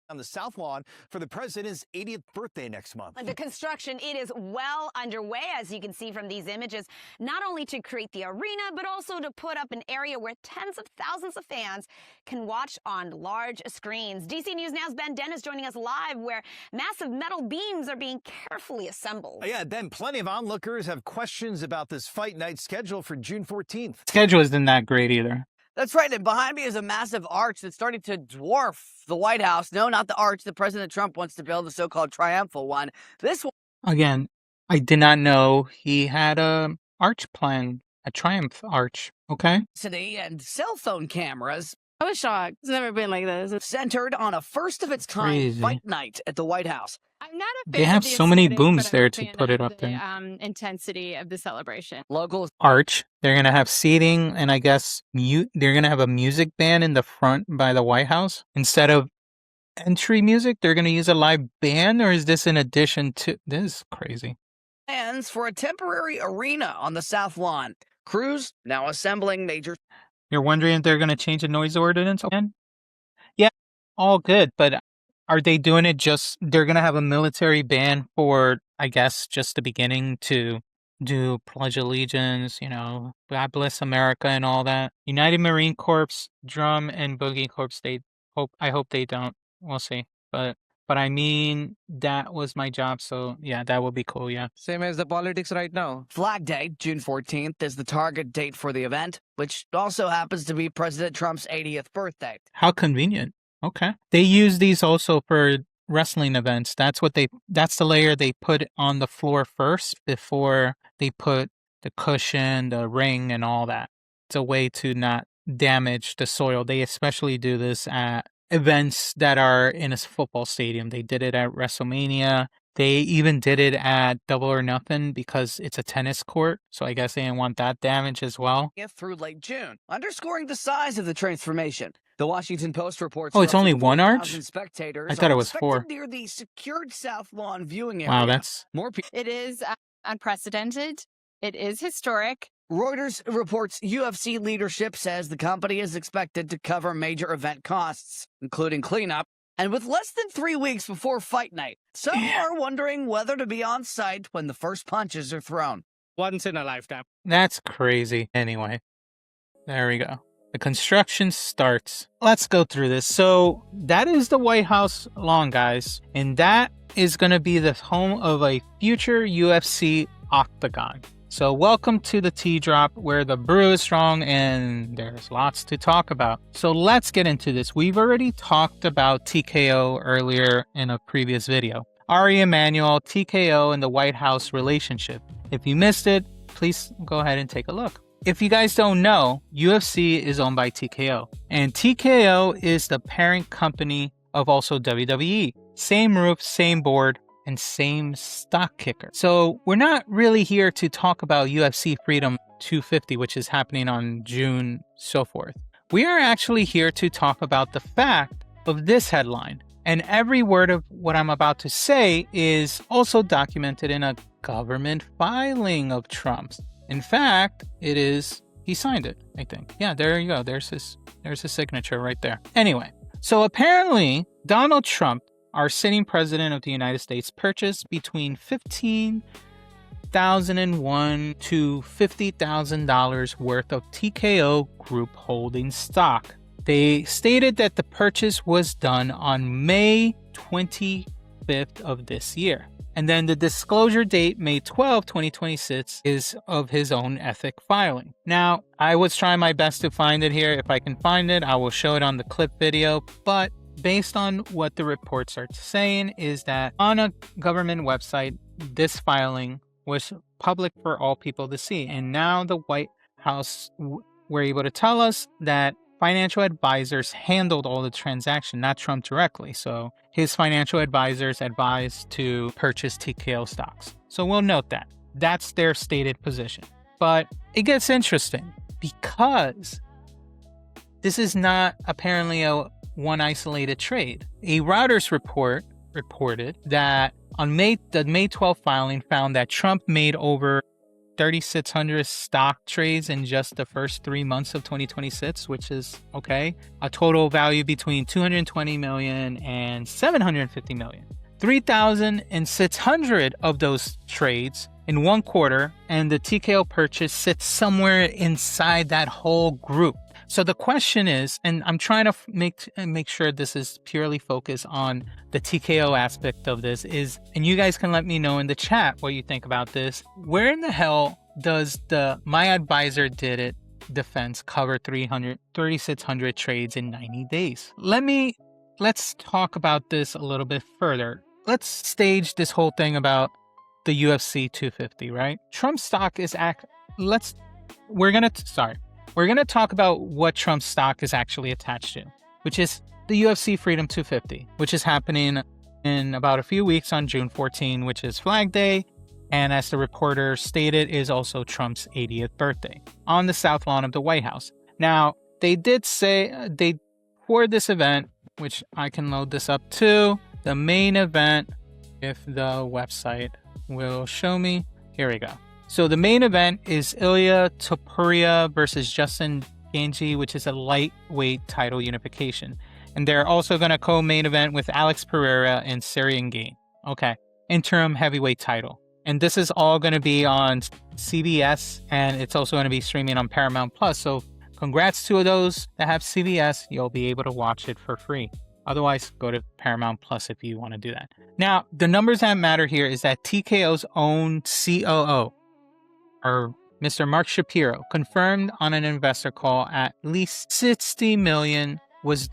on the South Lawn for the president's 80th birthday next month. The construction, it is well underway, as you can see from these images, not only to create the arena, but also to put up an area where tens of thousands of fans can watch on large screens. DC News Now's Ben Dennis joining us live, where massive metal beams are being carefully assembled. Yeah, Ben, plenty of onlookers have questions about this fight night schedule for June 14th. Schedule isn't that great either. That's right, and behind me is a massive arch that's starting to dwarf the White House. No, not the arch that President Trump wants to build, the so-called triumphal one. This one... Again, I did not know he had a arch plan, a triumph arch, okay? And cell phone cameras. I was shocked. It's never been like this. It's Centered on a first-of-its-kind fight night at the White House. I'm not a fan They have of the so many aesthetic, booms but I'm there a to fan put it of up the, there. Intensity of the celebration. Locals. Arch. They're going to have seating, and I guess they're going to have a music band in the front by the White House. Instead of entry music, they're going to use a live band, or is this in addition to... This is crazy. Plans for a temporary arena on the South Lawn. Crews now assembling major... You're wondering if they're going to change the noise ordinance again? Yeah, all good, but are they doing it just... They're going to have a military band for, I guess, just the beginning to do Pledge Allegiance, God bless America and all that. United Marine Corps, Drum and Boogie Corps, I hope they don't. We'll see. But I mean, that was my job, so yeah, that would be cool, yeah. Same as the politics right now. Flag Day, June 14th, is the target date for the event, which also happens to be President Trump's 80th birthday. How convenient. Okay. They use these also for wrestling events. That's the layer they put on the floor first before they put the cushion, the ring, and all that. It's a way to not damage the soil. They especially do this at events that are in a football stadium. They did it at WrestleMania. They even did it at Double or Nothing because it's a tennis court. So I guess they didn't want that damage as well. Through late June, underscoring the size of the transformation. The Washington Post reports... Oh, it's only one arch? Spectators I thought it was 4. near the secured South Lawn viewing area. Wow, that's... More people. It is unprecedented. It is historic. Reuters reports UFC leadership says the company is expected to cover major event costs, including cleanup. And with less than 3 weeks before fight night, some are wondering whether to be on site when the first punches are thrown. Once in a lifetime. That's crazy. Anyway, there we go. The construction starts. Let's go through this. So that is the White House lawn, guys. And that is going to be the home of a future UFC octagon. So welcome to the Tea Drop, where the brew is strong and there's lots to talk about. So let's get into this. We've already talked about TKO earlier in a previous video. Ari Emanuel, TKO, and the White House relationship. If you missed it, please go ahead and take a look. If you guys don't know, UFC is owned by TKO. And TKO is the parent company of also WWE. Same roof, same board, and same stock kicker. So we're not really here to talk about UFC Freedom 250, which is happening on June, so forth. We are actually here to talk about the fact of this headline. And every word of what I'm about to say is also documented in a government filing of Trump's. In fact, he signed it, I think. Yeah, there you go. There's his signature right there. Anyway, so apparently Donald Trump, our sitting president of the United States, purchased between $15,001 to $50,000 worth of TKO Group Holding stock. They stated that the purchase was done on May 25th of this year. And then the disclosure date, May 12, 2026, is of his own ethic filing. Now, I was trying my best to find it here. If I can find it, I will show it on the clip video. But based on what the reports are saying is that on a government website, this filing was public for all people to see. And now the White House were able to tell us that financial advisors handled all the transaction, not Trump directly. So his financial advisors advised to purchase TKO stocks. So we'll note that. That's their stated position. But it gets interesting because this is not apparently one isolated trade. A Reuters report reported that on the May 12th filing found that Trump made over 3,600 stock trades in just the first 3 months of 2026, which is okay. A total value between 220 million and 750 million. 3,600 of those trades in 1 quarter, and the TKO purchase sits somewhere inside that whole group. So the question is, and I'm trying to make sure this is purely focused on the TKO aspect of this, is, and you guys can let me know in the chat what you think about this. Where in the hell does the My Advisor Did It defense cover 3,600 trades in 90 days? Let's talk about this a little bit further. Let's stage this whole thing about the UFC 250, right? Trump stock is we're going to talk about what Trump's stock is actually attached to, which is the UFC Freedom 250, which is happening in about a few weeks on June 14, which is Flag Day, and as the reporter stated, is also Trump's 80th birthday on the South Lawn of the White House. Now, they did say for this event, which I can load this up too, the main event, if the website will show me. Here we go. So the main event is Ilya Topuria versus Justin Gaethje, which is a lightweight title unification. And they're also going to co-main event with Alex Pereira and Syrian Gain. Okay. Interim heavyweight title. And this is all going to be on CBS, and it's also going to be streaming on Paramount Plus. So congrats to those that have CBS. You'll be able to watch it for free. Otherwise, go to Paramount Plus if you want to do that. Now, the numbers that matter here is that TKO's own COO, or Mr. Mark Shapiro, confirmed on an investor call at least 60 million was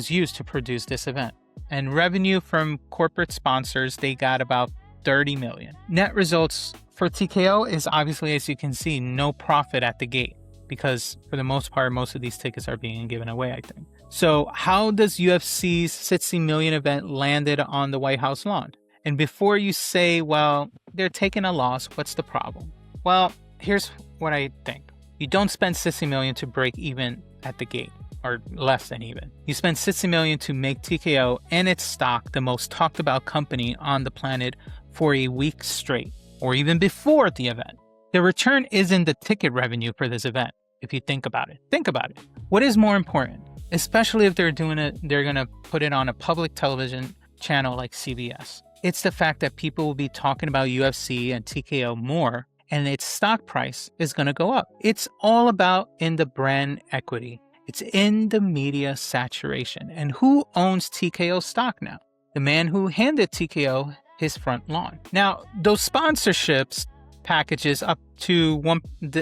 used to produce this event. And revenue from corporate sponsors, they got about 30 million. Net results for TKO is obviously, as you can see, no profit at the gate, because for the most part, most of these tickets are being given away, I think. So how does UFC's 60 million event landed on the White House lawn? And before you say, well, they're taking a loss, what's the problem? Well, here's what I think. You don't spend 60 million to break even at the gate, or less than even. You spend 60 million to make TKO and its stock the most talked about company on the planet for a week straight, or even before the event. The return isn't the ticket revenue for this event, if you think about it. Think about it. What is more important? Especially if they're going to put it on a public television channel like CBS. It's the fact that people will be talking about UFC and TKO more, and its stock price is going to go up. It's all about in the brand equity. It's in the media saturation. And who owns TKO stock now? The man who handed TKO his front lawn. Now, those sponsorships packages up to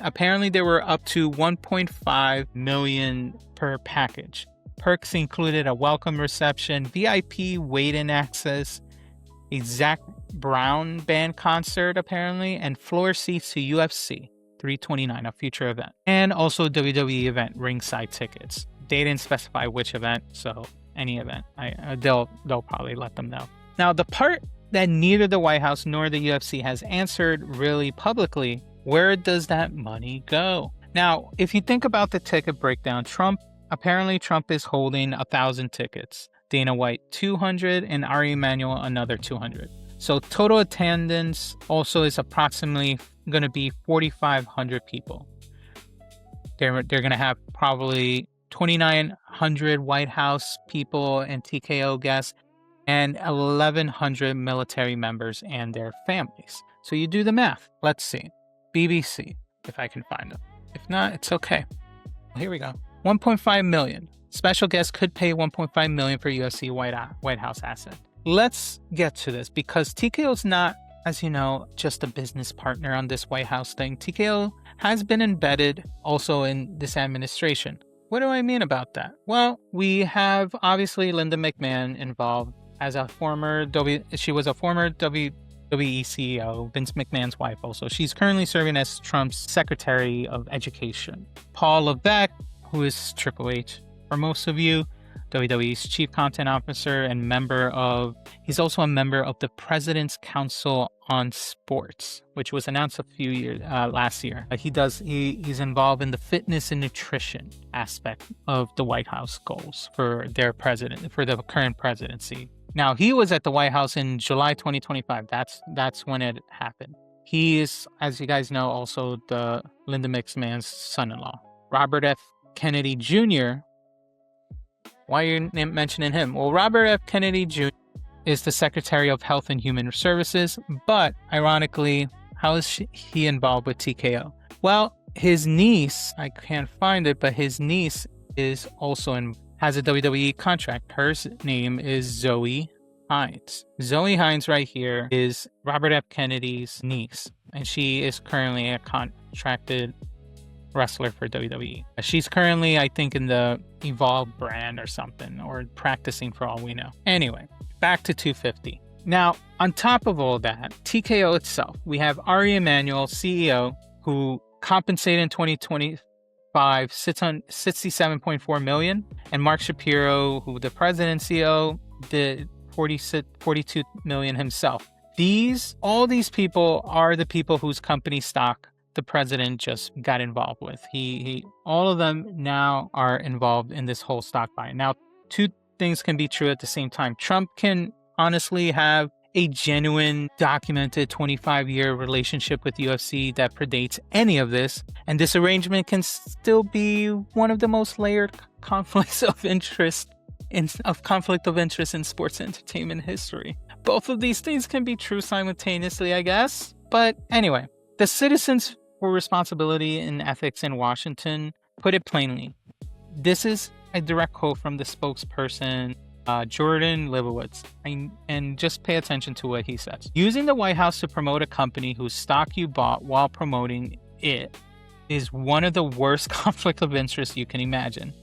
apparently they were up to 1.5 million per package. Perks included a welcome reception, VIP wait-in access, a Zach Brown band concert apparently, and floor seats to UFC 329, a future event, and also WWE event ringside tickets. They didn't specify which event, so any event, they'll probably let them know. Now, the part that neither the White House nor the UFC has answered really publicly, where does that money go? Now, if you think about the ticket breakdown, Trump is holding 1,000 tickets. Dana White 200 and Ari Emanuel another 200. So total attendance also is approximately going to be 4,500 people. They're going to have probably 2,900 White House people and TKO guests, and 1,100 military members and their families. So you do the math. Let's see. BBC, if I can find them. If not, it's okay. Here we go. 1.5 million. Special guests could pay 1.5 million for UFC White House asset. Let's get to this, because TKO's not, as you know, just a business partner on this White House thing. TKO has been embedded also in this administration. What do I mean about that? Well, we have obviously Linda McMahon involved as a former she was a former WWE CEO, Vince McMahon's wife also. She's currently serving as Trump's Secretary of Education. Paul Levesque, who is Triple H for most of you, WWE's Chief Content Officer and he's also a member of the President's Council on Sports, which was announced last year. He's involved in the fitness and nutrition aspect of the White House goals for the current presidency. Now, he was at the White House in July 2025. That's when it happened. He is, as you guys know, also the Linda McMahon's son-in-law. Robert F. Kennedy Jr. Why are you mentioning him? Well, Robert F. Kennedy Jr. is the Secretary of Health and Human Services, but ironically, how is he involved with TKO? Well, his niece, I can't find it, but his niece is also has a WWE contract. Her name is Zoe Hines. Zoe Hines right here is Robert F. Kennedy's niece, and she is currently a contracted wrestler for WWE. She's currently, I think, in the Evolve brand or something, or practicing for all we know. Anyway, back to 250. Now, on top of all that, TKO itself, we have Ari Emanuel, CEO, who compensated in 2025 sits on 67.4 million, and Mark Shapiro, who the president and CEO, did 42 million himself. All these people are the people whose company stock the president just got involved with. All of them now are involved in this whole stock buying. Now, two things can be true at the same time. Trump can honestly have a genuine, documented 25-year relationship with UFC that predates any of this, and this arrangement can still be one of the most layered conflicts of interest in sports entertainment history. Both of these things can be true simultaneously, I guess. But anyway, the Citizens for Responsibility and Ethics in Washington put it plainly. This is a direct quote from the spokesperson, Jordan Leibowitz, and just pay attention to what he says. Using the White House to promote a company whose stock you bought while promoting it is one of the worst conflict of interest you can imagine.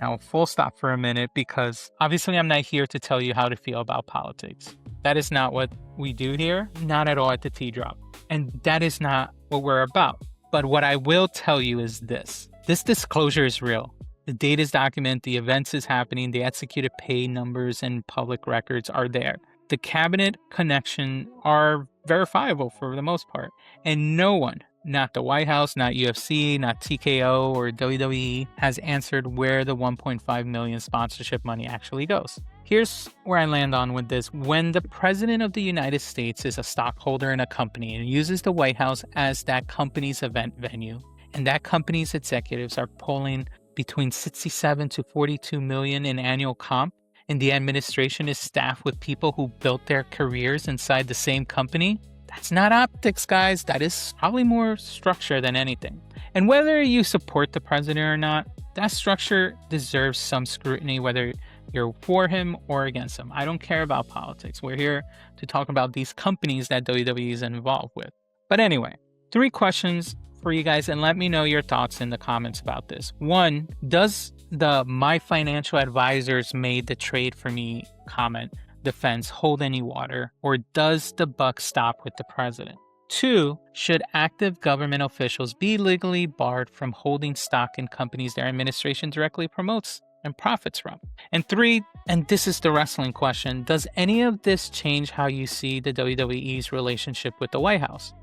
Now, full stop for a minute, because obviously I'm not here to tell you how to feel about politics. That is not what we do here, not at all at the T-Drop. And that is not what we're about. But what I will tell you is this disclosure is real. The data is documented, the events is happening, the executed pay numbers and public records are there. The cabinet connection are verifiable for the most part. And no one, not the White House, not UFC, not TKO or WWE, has answered where the 1.5 million sponsorship money actually goes. Here's where I land on with this. When the president of the United States is a stockholder in a company and uses the White House as that company's event venue, and that company's executives are pulling between 67 to 42 million in annual comp, and the administration is staffed with people who built their careers inside the same company, that's not optics, guys. That is probably more structure than anything. And whether you support the president or not, that structure deserves some scrutiny, whether you're for him or against him. I don't care about politics. We're here to talk about these companies that WWE is involved with. But anyway, 3 questions for you guys, and let me know your thoughts in the comments about this. 1, does the "my financial advisors made the trade for me" comment defense hold any water, or does the buck stop with the president? 2, should active government officials be legally barred from holding stock in companies their administration directly promotes and profits from? And 3, and this is the wrestling question, does any of this change how you see the WWE's relationship with the White House?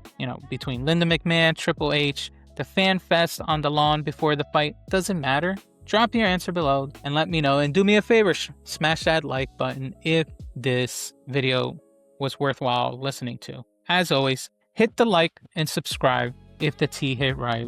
Between Linda McMahon, Triple H, the fan fest on the lawn before the fight, does it matter? Drop your answer below and let me know. And do me a favor, smash that like button if this video was worthwhile listening to. As always, hit the like and subscribe if the T hit right.